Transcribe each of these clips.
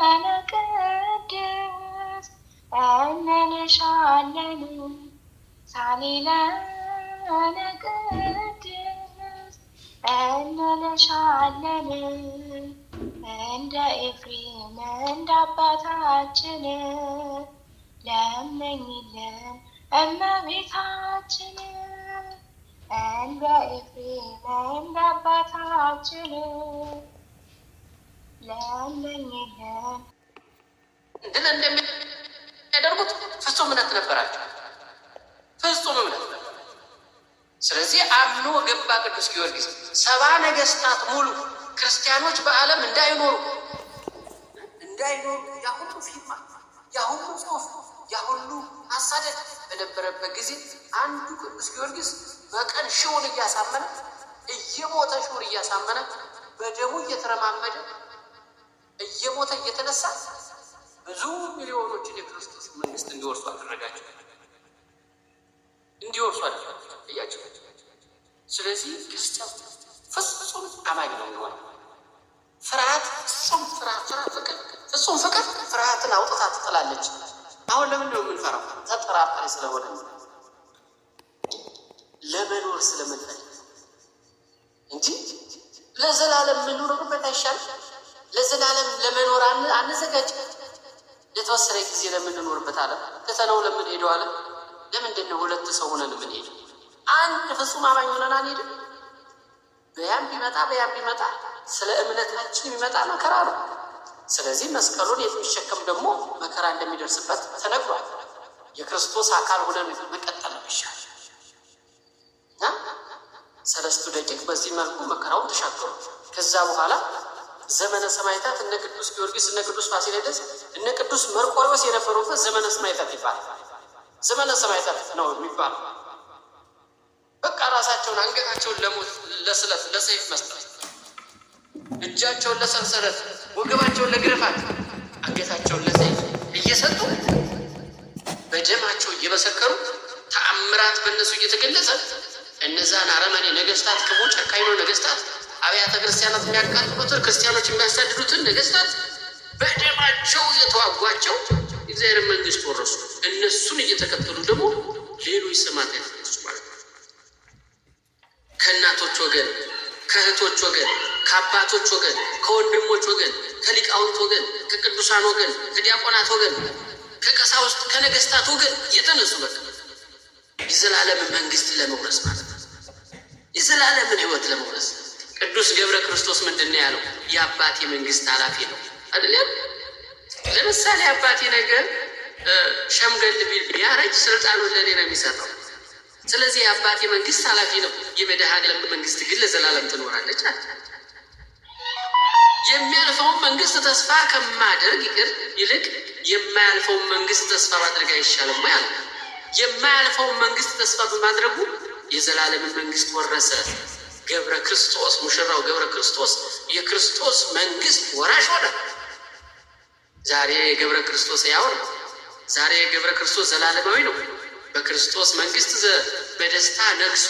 ቅድስ እንልሻለን ሳሊለነ ቅድስ እንልሻለን እንደ ኤፍሬም እንደ አባታችን ለምኝልን እመቤታችን እንደ ኤፍሬም እንደ አባታችን ለምኝልን። ድል እንደሚያደርጉት ፍጹም እምነት ነበራቸው። ፍጹም እምነት። ስለዚህ አምኖ ገባ ቅዱስ ጊዮርጊስ። 70 ነገስታት ሙሉ ክርስቲያኖች በዓለም እንዳይኖሩ ያሁሉ ፊርማ፣ ያሁሉ ጽሑፍ፣ ያሁሉ አሳደድ በነበረበት ጊዜ አንዱ ቅዱስ ጊዮርጊስ በቀን ሺውን እያሳመነ እየሞተ ሺውን እያሳመነ በደሙ እየተረማመደ እየሞተ እየተነሳ ብዙ ሚሊዮኖችን የክርስቶስ መንግስት እንዲወርሱ አደረጋቸው። እያቸው። ስለዚህ ክርስቲያን ፍጹም አማኝ ነው የሚሆነው። ፍርሃት ፍጹም ፍቅር ፍርሃትን አውጥታ ትጥላለች። አሁን ለምን ነው የምንፈራው? ተጠራጣሪ ስለሆነ ለመኖር ስለምንፈልግ እንጂ ለዘላለም የምንኖርበት አይሻልም? ለዘላለም ለመኖር አንዘጋጅ። የተወሰነ ጊዜ ለምንኖርበት ዓለም ትተነው ለምንሄደው ዓለም ለምንድን ነው ሁለት ሰው ሆነን የምንሄደው? አንድ ፍጹም አማኝ ሆነን አንሄድም? በያም ቢመጣ ስለ እምነታችን የሚመጣ መከራ ነው። ስለዚህ መስቀሉን የሚሸከም ደግሞ መከራ እንደሚደርስበት ተነግሯል። የክርስቶስ አካል ሆነን መቀጠል ነው ይሻል እና 3 ደቂቅ በዚህ መልኩ መከራውን ተሻገሩ። ከዛ በኋላ ዘመነ ሰማዕታት እነ ቅዱስ ጊዮርጊስ እነ ቅዱስ ፋሲለደስ እነ ቅዱስ መርቆሬዎስ የነበሩበት ዘመነ ሰማዕታት ይባላል። ዘመነ ሰማዕታት ነው የሚባለው። በቃ ራሳቸውን አንገታቸውን ለሞት ለስለት ለሰይፍ መስጠት፣ እጃቸውን ለሰንሰለት፣ ወገባቸውን ለግርፋት፣ አንገታቸውን ለሰይፍ እየሰጡ በደማቸው እየመሰከሩ ተአምራት በእነሱ እየተገለጸ እነዛን አረመኔ ነገስታት፣ ክፉ ጨካኝ ነገስታት፣ አብያተ ክርስቲያናት የሚያቃጥሉትን ክርስቲያኖች የሚያሳድዱትን ነገስታት በደማቸው እየተዋጓቸው እግዚአብሔር መንግስት ወረሱ። እነሱን እየተከተሉ ደግሞ ሌሎች ሰማዕታት ተነሱ ማለት ነው። ከእናቶች ወገን፣ ከእህቶች ወገን፣ ከአባቶች ወገን፣ ከወንድሞች ወገን፣ ከሊቃውንት ወገን፣ ከቅዱሳን ወገን፣ ከዲያቆናት ወገን፣ ከቀሳውስት ከነገስታት ወገን የተነሱ በቃ የዘላለምን መንግስት ለመውረስ ማለት ነው። የዘላለምን ህይወት ለመውረስ ቅዱስ ገብረ ክርስቶስ ምንድን ነው ያለው? የአባቴ መንግስት ኃላፊ ነው አይደለም? ለምሳሌ አባቴ ነገር ሸምገል ቢል ቢያረጅ ስልጣኑን ለኔ ነው የሚሰጠው። ስለዚህ የአባቴ መንግስት ኃላፊ ነው። የመድኃኔዓለም መንግስት ግን ለዘላለም ትኖራለች። የሚያልፈውን መንግስት ተስፋ ከማደርግ ይልቅ የማያልፈውን መንግስት ተስፋ ማድረግ አይሻልም ወይ አለ። የማያልፈውን መንግስት ተስፋ በማድረጉ የዘላለምን መንግስት ወረሰ። ገብረ ክርስቶስ ሙሽራው ገብረ ክርስቶስ የክርስቶስ መንግስት ወራሽ ሆነ። ዛሬ ገብረ ክርስቶስ ያው ነው። ዛሬ ገብረ ክርስቶስ ዘላለማዊ ነው። በክርስቶስ መንግስት በደስታ ነግሶ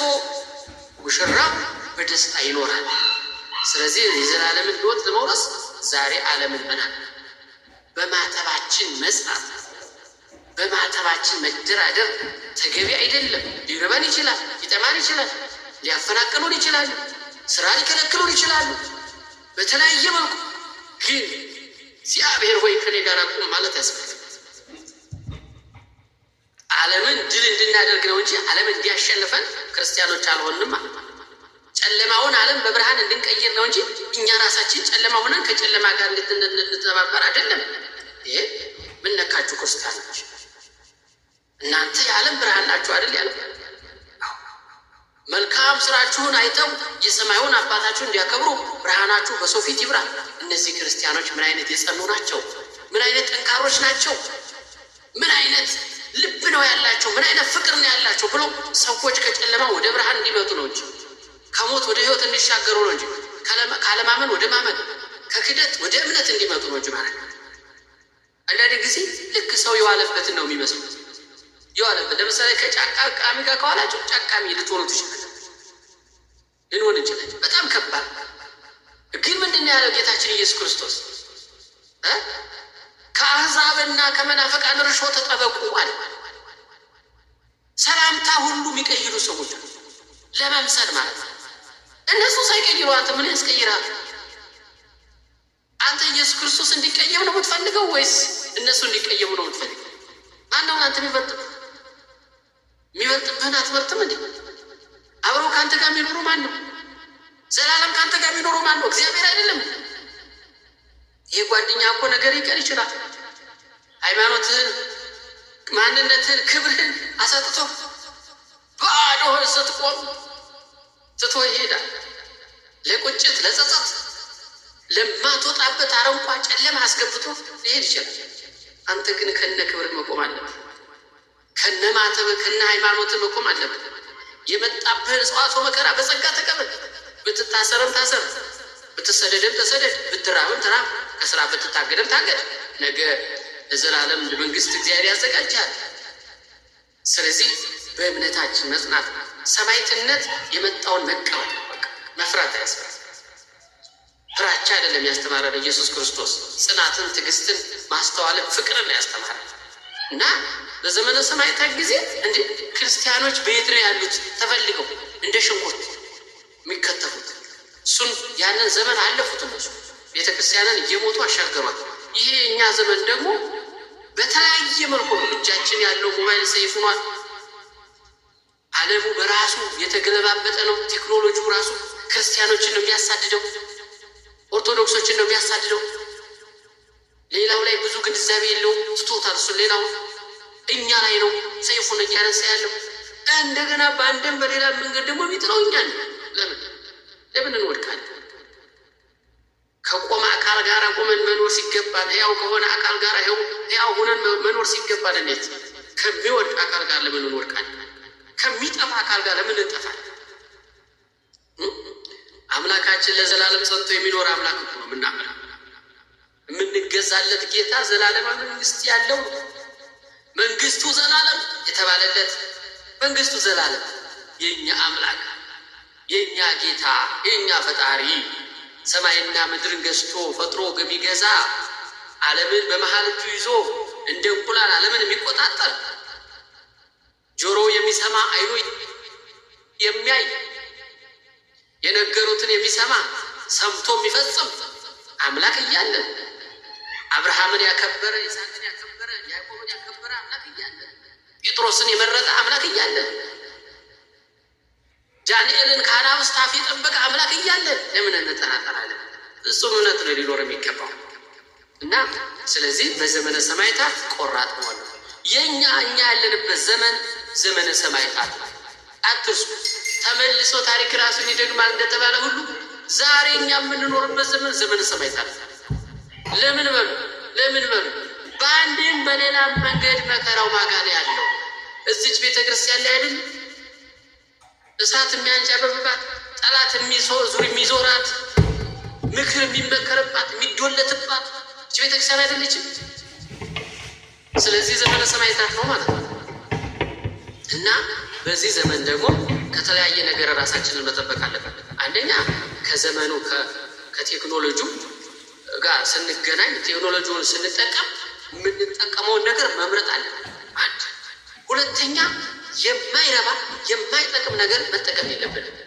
ሙሽራው በደስታ ይኖራል። ስለዚህ የዘላለምን ህይወት ለመውረስ ዛሬ ዓለምን መናቅ፣ በማተባችን መጽናት፣ በማተባችን መደራደር ተገቢ አይደለም። ሊርበን ይችላል፣ ሊጠማን ይችላል፣ ሊያፈናቅሉን ይችላሉ፣ ስራ ሊከለክሉን ይችላሉ። በተለያየ መልኩ ግን እግዚአብሔር ሆይ ከኔ ጋር ቁም ማለት ያስፈልጋል። ዓለምን ድል እንድናደርግ ነው እንጂ ዓለም እንዲያሸንፈን ክርስቲያኖች አልሆንም ማለት ነው። ጨለማውን ዓለም በብርሃን እንድንቀይር ነው እንጂ እኛ ራሳችን ጨለማ ሆነን ከጨለማ ጋር እንድንተባበር አይደለም። ይሄ ምን ነካችሁ ክርስቲያኖች? እናንተ የዓለም ብርሃን ናችሁ አይደል ያለው? መልካም ስራችሁን አይተው የሰማዩን አባታችሁን እንዲያከብሩ ብርሃናችሁ በሰው ፊት ይብራ። እነዚህ ክርስቲያኖች ምን አይነት የጸኑ ናቸው? ምን አይነት ጠንካሮች ናቸው? ምን አይነት ልብ ነው ያላቸው? ምን አይነት ፍቅር ነው ያላቸው ብሎ ሰዎች ከጨለማ ወደ ብርሃን እንዲመጡ ነው እንጂ ከሞት ወደ ህይወት እንዲሻገሩ ነው እንጂ ካለማመን ወደ ማመን፣ ከክደት ወደ እምነት እንዲመጡ ነው እንጂ ማለት ነው። አንዳንድ ጊዜ ልክ ሰው የዋለበትን ነው የሚመስለው። የዋለበት ለምሳሌ ከጫካ ቃሚ ጋር ከኋላቸው ጫቃሚ ልትሆኑ ትችላላችሁ፣ ልንሆን እንችላለን። በጣም ከባድ ግን ምንድን ነው ያለው ጌታችን ኢየሱስ ክርስቶስ? ከአሕዛብና ከመናፍቃን እርሾ ተጠበቁ አለ። ሰላምታ ሁሉ የሚቀይሩ ሰዎች ለመምሰል ማለት ነው። እነሱ ሳይቀይሩ አንተ ምን ያስቀይራል? አንተ ኢየሱስ ክርስቶስ እንዲቀየም ነው የምትፈልገው ወይስ እነሱ እንዲቀየሙ ነው የምትፈልገው? ማነው አንተ የሚበልጥብህን አትመርጥም እንዴ? አብረው ከአንተ ጋር የሚኖሩ ማን ነው? ዘላለም ከአንተ ጋር የሚኖሩ ማን ነው? እግዚአብሔር አይደለም? ይህ ጓደኛ እኮ ነገር ይቀር ይችላል። ሃይማኖትህን፣ ማንነትህን፣ ክብርህን አሳጥቶ ባዶ ስትቆም ትቶ ይሄዳል። ለቁጭት፣ ለጸጸት፣ ለማትወጣበት አረንቋ ጨለማ አስገብቶ ሊሄድ ይችላል። አንተ ግን ከነ ክብርህ መቆም አለብህ። ከነ ማተብህ፣ ከነ ሃይማኖትህ መቆም አለብህ። የመጣብህን ጽዋቶ መከራ በጸጋ ተቀበል። ብትታሰርም ታሰር፣ ብትሰደድም ተሰደድ፣ ብትራብም ትራብ፣ ከስራ ብትታገድም ታገድ። ነገ ለዘላለም መንግስት እግዚአብሔር ያዘጋጃል። ስለዚህ በእምነታችን መጽናት፣ ሰማዕትነት የመጣውን መቀበል፣ መፍራት አያስፈልግም። ፍራቻ አይደለም ያስተማረን ኢየሱስ ክርስቶስ፣ ጽናትን፣ ትዕግስትን፣ ማስተዋልን፣ ፍቅርን ያስተማረን እና በዘመነ ሰማዕታት ጊዜ እንዴ ክርስቲያኖች በየት ነው ያሉት? ተፈልገው እንደ ሽንኩርት የሚከተፉት እሱን ያንን ዘመን አለፉት። እነሱ ቤተክርስቲያንን እየሞቱ አሻገሯት። ይሄ እኛ ዘመን ደግሞ በተለያየ መልኩ ነው። እጃችን ያለው ሞባይል ሰይፍ ሆኗል። ዓለሙ በራሱ የተገለባበጠ ነው። ቴክኖሎጂው ራሱ ክርስቲያኖችን ነው የሚያሳድደው፣ ኦርቶዶክሶችን ነው የሚያሳድደው። ሌላው ላይ ብዙ ግንዛቤ የለውም፣ ትቶታል። እሱን ሌላው እኛ ላይ ነው ሰይፉን እያነሳ ያለው። እንደገና በአንድም በሌላ መንገድ ደግሞ የሚጥለው እኛን። ለምን እንወድቃለን? ከቆመ አካል ጋር ቆመን መኖር ሲገባን፣ ሕያው ከሆነ አካል ጋር ሕያው ሆነን መኖር ሲገባን እንዴት ከሚወድቅ አካል ጋር ለምን እንወድቃለን? ከሚጠፋ አካል ጋር ለምን እንጠፋለን? አምላካችን ለዘላለም ጸንቶ የሚኖር አምላክ ነው የምናመልከው። የምንገዛለት ጌታ ዘላለማዊ መንግስት ያለው መንግስቱ ዘላለም የተባለለት መንግስቱ ዘላለም የኛ አምላክ የኛ ጌታ የኛ ፈጣሪ ሰማይና ምድርን ገዝቶ ፈጥሮ የሚገዛ ዓለምን በመሃል እጁ ይዞ እንደ እንቁላል ዓለምን የሚቆጣጠር ጆሮ የሚሰማ አይኑ የሚያይ የነገሩትን የሚሰማ ሰምቶ የሚፈጽም አምላክ እያለ አብርሃምን ያከበረ ይስሐቅን ያከበረ ያዕቆብን ያከበረ አምላክ እያለ ጴጥሮስን የመረጠ አምላክ እያለ ዳንኤልን ከአናብስት አፍ የጠበቀ አምላክ እያለ ለምን እንጠራጠራለን? እሱም እውነት ነው ሊኖር የሚገባው እና ስለዚህ በዘመነ ሰማዕታት ቆራጥ መሆን እኛ ያለንበት ዘመን ዘመነ ሰማዕታት አትርሱ። ተመልሶ ታሪክ ራሱን ይደግማል እንደተባለ ሁሉ ዛሬ እኛ የምንኖርበት ዘመን ዘመነ ሰማዕታት። ለምን በሉ በአንድም በሌላ መንገድ መከራው ማጋለ ያለው እዚች ቤተክርስቲያን ላይ አይደል? እሳት የሚያንዣብብባት፣ ጠላት ዙር የሚዞራት፣ ምክር የሚመከርባት፣ የሚዶለትባት እች ቤተክርስቲያን አይደለችም? ስለዚህ ዘመነ ሰማዕታት ነው ማለት ነው። እና በዚህ ዘመን ደግሞ ከተለያየ ነገር ራሳችንን መጠበቅ አለበት። አንደኛ ከዘመኑ ከቴክኖሎጂው ጋር ስንገናኝ ቴክኖሎጂውን ስንጠቀም የምንጠቀመውን ነገር መምረጥ አለበት። አንድ ሁለተኛ የማይረባ የማይጠቅም ነገር መጠቀም የለብንም።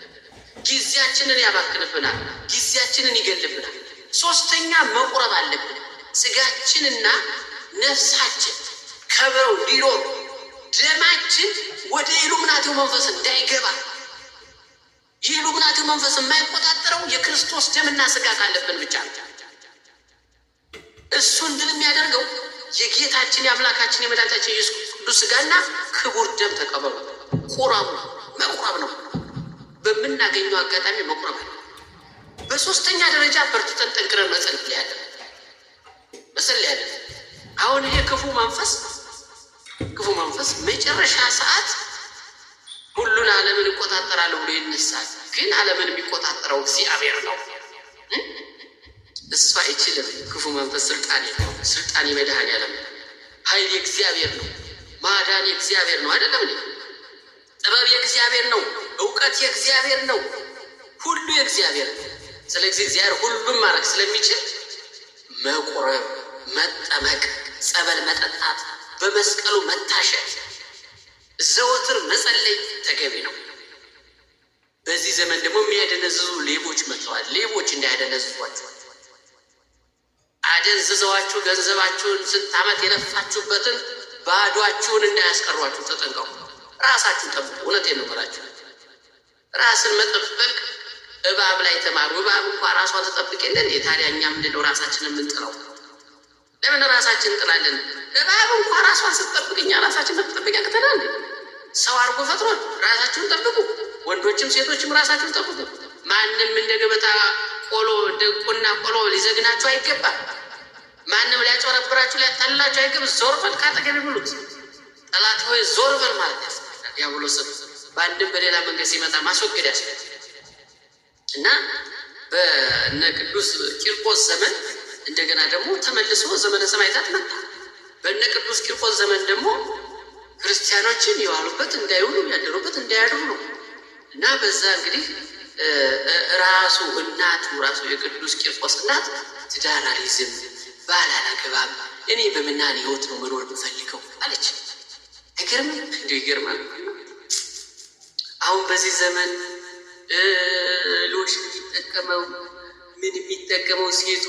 ጊዜያችንን ያባክንብናል፣ ጊዜያችንን ይገልብናል። ሶስተኛ መቁረብ አለብን። ስጋችንና ነፍሳችን ከብረው ሊኖሩ ደማችን ወደ ኢሉሚናቲው መንፈስ እንዳይገባ የኢሉሚናቲው መንፈስ የማይቆጣጠረው የክርስቶስ ደምና ስጋ ካለብን ብቻ ነው። እሱን ድል የሚያደርገው የጌታችን የአምላካችን የመድኃኒታችን ኢየሱስ ቅዱስ ስጋና ክቡር ደም ተቀበሉ። ቁረቡ። መቁረብ ነው። በምናገኘው አጋጣሚ መቁረብ ነው። በሶስተኛ ደረጃ በርትተን ጠንክረን መጸለያለን። አሁን ይሄ ክፉ መንፈስ መጨረሻ ሰዓት ሁሉን ዓለምን እቆጣጠራለሁ ብሎ ይነሳል። ግን ዓለምን የሚቆጣጠረው እግዚአብሔር ነው። እሱ አይችልም። ክፉ መንፈስ ስልጣን የለውም። ስልጣን የመድኃኔዓለም ነው። ኃይል የእግዚአብሔር ነው። ማዳን የእግዚአብሔር ነው። አይደለም እንዴ? ጥበብ የእግዚአብሔር ነው። እውቀት የእግዚአብሔር ነው። ሁሉ የእግዚአብሔር ነው። ስለዚህ እግዚአብሔር ሁሉም ማድረግ ስለሚችል መቁረብ መጠመቅ፣ ጸበል መጠጣት፣ በመስቀሉ መታሸት፣ ዘወትር መጸለይ ተገቢ ነው። በዚህ ዘመን ደግሞ የሚያደነዝዙ ሌቦች መጥተዋል። ሌቦች እንዳያደነዝዟቸው አደንዝዘዋችሁ ገንዘባችሁን ስንት ዓመት የለፋችሁበትን ባዷችሁን እንዳያስቀሯችሁ ተጠንቀቁ። ራሳችሁን ጠብቁ። እውነቴን ነው የምላችሁ። ራስን መጠበቅ እባብ ላይ ተማሩ። እባብ እንኳ ራሷን ተጠብቅ የለ እንዴ? ታዲያ እኛ ምንድነው ራሳችንን የምንጥለው? ለምን ራሳችን እንጥላለን? እባብ እንኳ ራሷን ስትጠብቅ እኛ ራሳችን መጠበቅ ያቅተናል? ሰው አድርጎ ፈጥሮን። ራሳችሁን ጠብቁ። ወንዶችም ሴቶችም ራሳችሁን ጠብቁ። ማንም እንደ ገበታ ቆሎ እንደ ቁና ቆሎ ሊዘግናችሁ አይገባም። ማንም ሊያጨረብራችሁ ሊያታልላችሁ አይገባም። ዞር በል ካጠገቤ ብሉት። ጠላት ሆይ ዞር በል ማለት ያስፈልጋል። ዲያብሎስን በአንድም በሌላ መንገድ ሲመጣ ማስወገድ ያስፈልጋል። እና በእነ ቅዱስ ቂርቆስ ዘመን እንደገና ደግሞ ተመልሶ ዘመነ ሰማዕታት መጣ። በእነ ቅዱስ ቂርቆስ ዘመን ደግሞ ክርስቲያኖችን የዋሉበት እንዳይውሉ ያደሩበት እንዳያድሩ ነው። እና በዛ እንግዲህ ራሱ እናቱ ራሱ የቅዱስ ቂርቆስ እናት ትዳር አልይዝም፣ ባል አላገባም፣ እኔ በምናኔ ሕይወት ነው መኖር የምፈልገው አለች። አይገርምም? እንዲሁ ይገርማል። አሁን በዚህ ዘመን ሎሽን የሚጠቀመው ምን የሚጠቀመው ሴቱ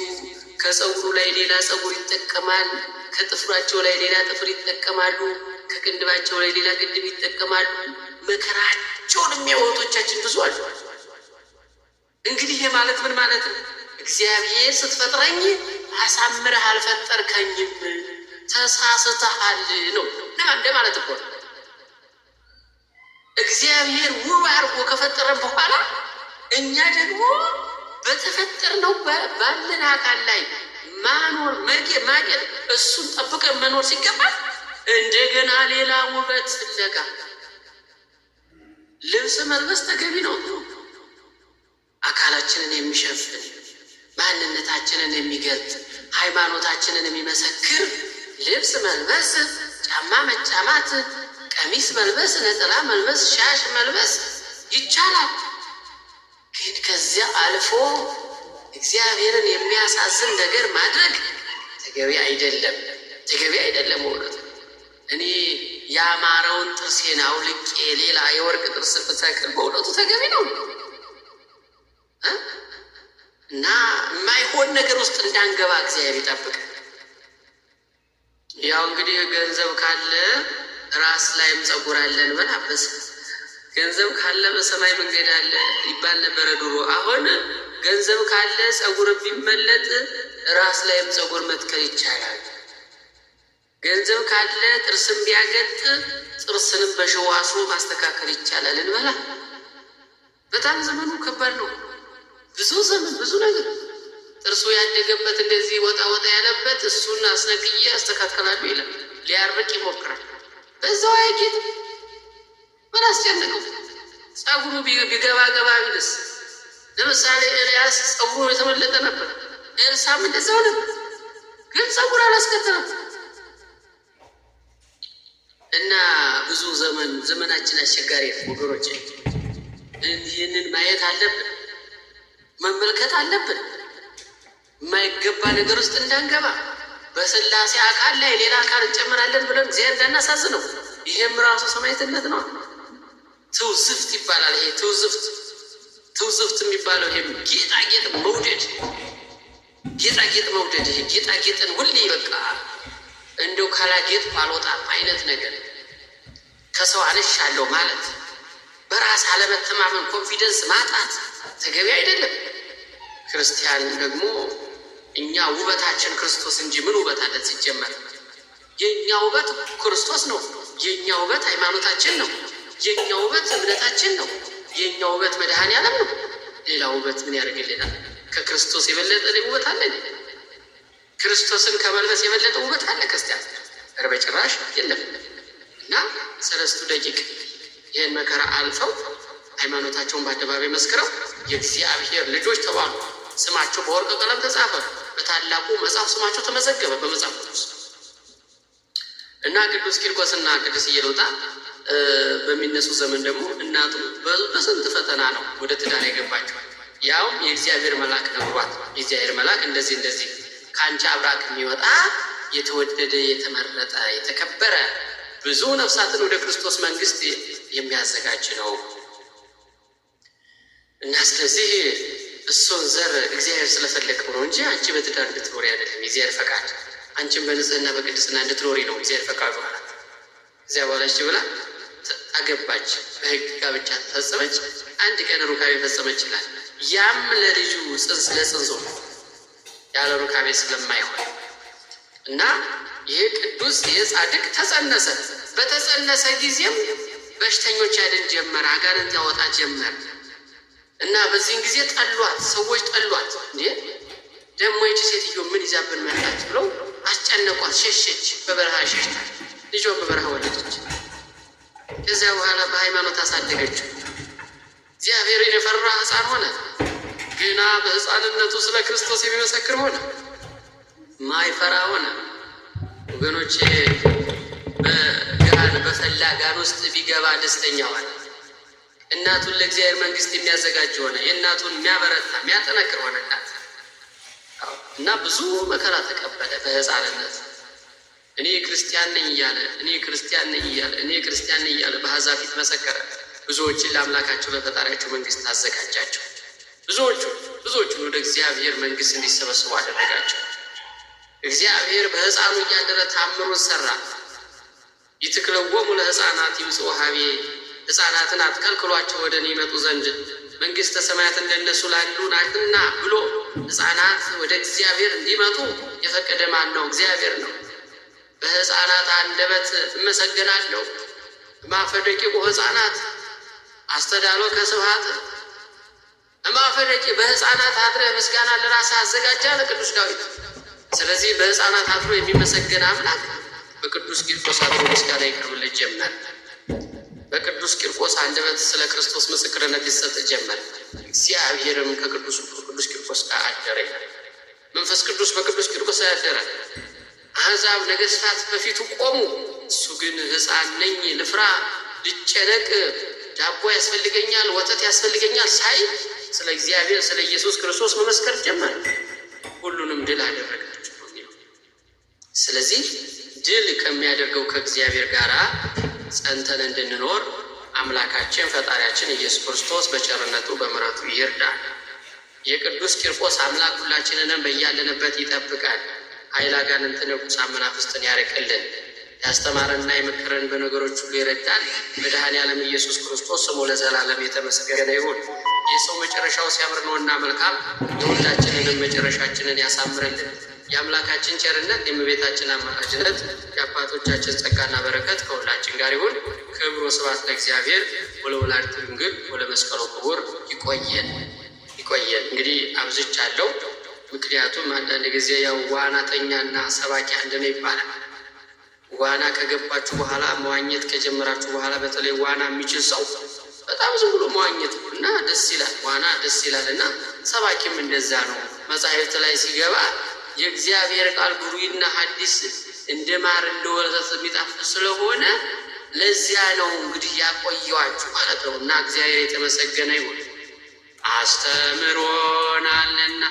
ከፀጉሩ ላይ ሌላ ፀጉር ይጠቀማል፣ ከጥፍራቸው ላይ ሌላ ጥፍር ይጠቀማሉ፣ ከቅንድባቸው ላይ ሌላ ቅንድብ ይጠቀማሉ። መከራቸውን የሚያወቶቻችን ብዙ አሉ። እንግዲህ ይሄ ማለት ምን ማለት ነው? እግዚአብሔር ስትፈጥረኝ አሳምረህ አልፈጠርከኝም፣ ተሳስተሃል ነው እንደ ማለት እኮ ነው። እግዚአብሔር ውብ አድርጎ ከፈጠረን በኋላ እኛ ደግሞ በተፈጠርነው ባለን አካል ላይ ማኖር ማጌጥ እሱን ጠብቀን መኖር ሲገባል እንደገና ሌላ ውበት ፍለጋ ልብስ መልበስ ተገቢ ነው። አካላችንን የሚሸፍን ማንነታችንን የሚገልጥ ሃይማኖታችንን የሚመሰክር ልብስ መልበስ፣ ጫማ መጫማት፣ ቀሚስ መልበስ፣ ነጠላ መልበስ፣ ሻሽ መልበስ ይቻላል። ግን ከዚያ አልፎ እግዚአብሔርን የሚያሳዝን ነገር ማድረግ ተገቢ አይደለም። ተገቢ አይደለም። እውነት እኔ ያማረውን ጥርሴን አውልቄ ሌላ የወርቅ ጥርስ ብተክል በእውነቱ ተገቢ ነው እና የማይሆን ነገር ውስጥ እንዳንገባ እግዚአብሔር ይጠብቅ። ያው እንግዲህ ገንዘብ ካለ ራስ ላይም ፀጉር አለን በላበስ ገንዘብ ካለ በሰማይ መንገድ አለ ይባል ነበረ ድሮ። አሁን ገንዘብ ካለ ፀጉር ቢመለጥ ራስ ላይም ፀጉር መትከል ይቻላል። ገንዘብ ካለ ጥርስም ቢያገጥ ጥርስንም በሸዋሱ ማስተካከል ይቻላል እንበላ። በጣም ዘመኑ ከባድ ነው። ብዙ ዘመን ብዙ ነገር ጥርሱ ያደገበት እንደዚህ ወጣ ወጣ ያለበት እሱን አስነቅዬ አስተካከላሉ ይላል። ሊያርቅ ይሞክራል። በዛው አይጌጥ ምን አስጨነቀው? ፀጉሩ ቢገባ ገባ ቢልስ? ለምሳሌ ኤልያስ ፀጉሩ የተመለጠ ነበር። ኤልሳም እንደዛው ነበር፣ ግን ፀጉር አላስከተለም። እና ብዙ ዘመናችን አስቸጋሪ ነው ወገኖች። ይህንን ማየት አለብን፣ መመልከት አለብን። የማይገባ ነገር ውስጥ እንዳንገባ በስላሴ አካል ላይ ሌላ አካል እንጨምራለን ብለን እግዚአብሔር እንዳናሳዝነው። ይሄም ራሱ ሰማዕትነት ነው። ትውዝፍት ይባላል። ይሄ ትውዝፍት የሚባለው ይሄ ጌጣጌጥ መውደድ፣ ጌጣጌጥ መውደድ፣ ይሄ ጌጣጌጥን ሁሌ በቃ እንደው ካላጌጥ አልወጣም አይነት ነገር፣ ከሰው አነሻለሁ ማለት፣ በራስ አለመተማመን፣ ኮንፊደንስ ማጣት ተገቢ አይደለም። ክርስቲያን ደግሞ እኛ ውበታችን ክርስቶስ እንጂ ምን ውበት አለን? ሲጀመር የእኛ ውበት ክርስቶስ ነው። የእኛ ውበት ሃይማኖታችን ነው። የእኛ ውበት እምነታችን ነው። የእኛ ውበት መድኃኔዓለም ነው። ሌላ ውበት ምን ያደርግልናል? ከክርስቶስ የበለጠ ውበት አለ? ክርስቶስን ከመልበስ የበለጠ ውበት አለ? ክርስቲያን ኧረ በጭራሽ የለም። እና 3 ደቂቅ ይህን መከራ አልፈው ሃይማኖታቸውን በአደባባይ መስክረው የእግዚአብሔር ልጆች ተባሉ። ስማቸው በወርቅ ቀለም ተጻፈ። በታላቁ መጽሐፍ ስማቸው ተመዘገበ በመጽሐፍ ቅዱስ። እና ቅዱስ ቂርቆስና ቅዱስ ኢየሉጣ በሚነሱ ዘመን ደግሞ እናቱ በስንት ፈተና ነው ወደ ትዳር የገባቸው። ያው የእግዚአብሔር መልአክ ነግሯት፣ የእግዚአብሔር መልአክ እንደዚህ ከአንቺ አብራክ የሚወጣ የተወደደ የተመረጠ የተከበረ ብዙ ነፍሳትን ወደ ክርስቶስ መንግስት የሚያዘጋጅ ነው እና ስለዚህ እሱን ዘር እግዚአብሔር ስለፈለገው ነው እንጂ አንቺ በትዳር እንድትኖሪ አይደለም የእግዚአብሔር ፈቃድ። አንቺን በንጽህና በቅድስና እንድትኖሪ ነው እግዚአብሔር ፈቃዱ አላት። እዚያ በኋላ እሺ ብላ አገባች። በሕግ ጋብቻ ተፈጸመች። አንድ ቀን ሩካቤ ፈጸመች ይላል። ያም ለልጁ ጽንስ ለጽንሱ ያለ ሩካቤ ስለማይሆን እና ይሄ ቅዱስ የጻድቅ ተጸነሰ። በተጸነሰ ጊዜም በሽተኞች ያድን ጀመር፣ አጋንንት ያወጣ ጀመር እና በዚህን ጊዜ ጠሏት፣ ሰዎች ጠሏት። እንዴ ደግሞ ይህች ሴትዮ ምን ይዛብን መጣች ብለው አስጨነቋት። ሸሸች፣ በበረሃ ሸሽታ ልጇን በበረሃ ወለደች። ከዚያ በኋላ በሃይማኖት አሳደገችው። እግዚአብሔርን የፈራ ሕፃን ሆነ። ገና በሕፃንነቱ ስለ ክርስቶስ የሚመሰክር ሆነ። ማይፈራ ሆነ። ወገኖቼ በጋን በፈላ ጋን ውስጥ ቢገባ ደስተኛ ሆነ። እናቱን ለእግዚአብሔር መንግስት የሚያዘጋጅ ሆነ። የእናቱን የሚያበረታ የሚያጠነክር ሆነ እና ብዙ መከራ ተቀበለ በሕፃንነት። እኔ ክርስቲያን ነኝ እያለ በአሕዛብ ፊት መሰከረ። ብዙዎችን ለአምላካቸው ለፈጣሪያቸው መንግስት አዘጋጃቸው። ብዙዎቹን ወደ እግዚአብሔር መንግስት እንዲሰበስቡ አደረጋቸው። እግዚአብሔር በሕፃኑ እያደረ ታምሩን ሰራ። ይትክለወሙ ለሕፃናት ይምጽኡ ኀቤ፣ ሕፃናትን አትከልክሏቸው ወደ እኔ ይመጡ ዘንድ መንግስተ ሰማያት እንደነሱ ላሉ ናትና ብሎ ሕፃናት ወደ እግዚአብሔር እንዲመጡ የፈቀደ ማን ነው? እግዚአብሔር ነው። በሕፃናት አንደበት እመሰገናለሁ። እማፈደቂቁ ሕፃናት አስተዳሎ ከስብሐት እማፈደቂ በሕፃናት አድረህ ምስጋና ለራስህ አዘጋጃለ ቅዱስ ዳዊት። ስለዚህ በሕፃናት አድሮ የሚመሰገን አምላክ በቅዱስ ቂርቆስ አድሮ ምስጋና ይቀርብለት ጀመር። በቅዱስ ቂርቆስ አንደበት ስለ ክርስቶስ ምስክርነት ይሰጥ ጀመር። እግዚአብሔርም ከቅዱስ ቂርቆስ ጋር አደረ። መንፈስ ቅዱስ በቅዱስ ቂርቆስ አደረ። አሕዛብ ነገሥታት በፊቱ ቆሙ። እሱ ግን ሕፃን ነኝ፣ ልፍራ፣ ልጨነቅ፣ ዳቦ ያስፈልገኛል፣ ወተት ያስፈልገኛል ሳይ ስለ እግዚአብሔር ስለ ኢየሱስ ክርስቶስ መመስከር ጀመረ። ሁሉንም ድል አደረጋቸው። ስለዚህ ድል ከሚያደርገው ከእግዚአብሔር ጋር ጸንተን እንድንኖር አምላካችን ፈጣሪያችን ኢየሱስ ክርስቶስ በቸርነቱ በምሕረቱ ይርዳል። የቅዱስ ቂርቆስ አምላክ ሁላችንንም በያለንበት ይጠብቃል። ኃይለ አጋንንትን ርኩሳን መናፍስትን ያርቅልን። ያስተማረንና የመከረን በነገሮች ሁሉ ይረዳል። መድኃኔዓለም ኢየሱስ ክርስቶስ ስሙ ለዘላለም የተመሰገነ ይሁን። የሰው መጨረሻው ሲያምር ነውና መልካም፣ የሁላችንንም መጨረሻችንን ያሳምርልን። የአምላካችን ቸርነት፣ የእመቤታችን አማላጅነት፣ የአባቶቻችን ጸጋና በረከት ከሁላችን ጋር ይሁን። ክብር ወስብሐት ለእግዚአብሔር ወለወላዲቱ ድንግል ወለመስቀሉ ክቡር። ይቆየን። እንግዲህ አብዝቻለሁ። ምክንያቱም አንዳንድ ጊዜ ያው ዋናተኛና ሰባኪ አንድ ነው ይባላል። ዋና ከገባችሁ በኋላ መዋኘት ከጀመራችሁ በኋላ በተለይ ዋና የሚችል ሰው በጣም ዝም ብሎ መዋኘት እና ደስ ይላል፣ ዋና ደስ ይላል እና ሰባኪም እንደዛ ነው። መጻሕፍት ላይ ሲገባ የእግዚአብሔር ቃል ብሉይና ሐዲስ እንደ ማር እንደ ወተት የሚጣፍጥ ስለሆነ ለዚያ ነው እንግዲህ ያቆየዋችሁ ማለት ነው እና እግዚአብሔር የተመሰገነ ይሁን። አስተምሮናልና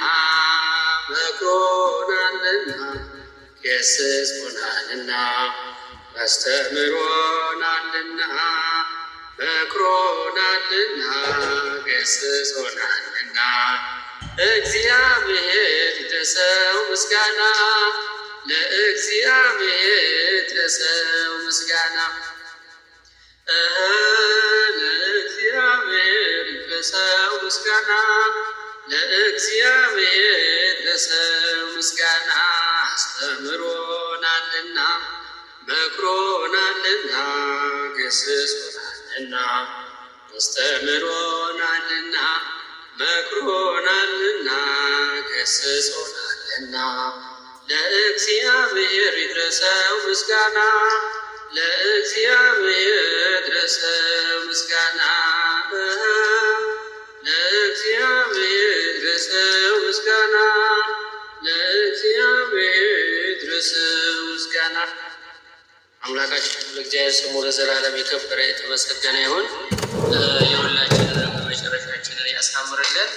መክሮናልና ገሥጾናልና አስተምሮናልና መክሮናልና ገሥጾናልና እግዚአብሔር ይድረሰው ምስጋና፣ ለእግዚአብሔር ይድረሰው ምስጋና፣ ለእግዚአብሔር ይድረሰው ምስጋና፣ ለእግዚአብሔር ይድረሰው ምስጋና። አስተምሮናልና መክሮናልና ገሥጾናልና አስተምሮናልና መክሮናልና ገሥጾናልና ለእግዚአብሔር ይድረሰው ምስጋና፣ ለእግዚአብሔር ይድረሰው ምስጋና፣ ለእግዚአብሔር ይድረሰው ምስጋና፣ ለእግዚአብሔር ይድረሰው ምስጋና። አምላካችን ለእግዚአብሔር ስሙ ለዘላለም የከበረ የተመሰገነ ይሁን። የሁላችንን መጨረሻችንን ያሳምርልን።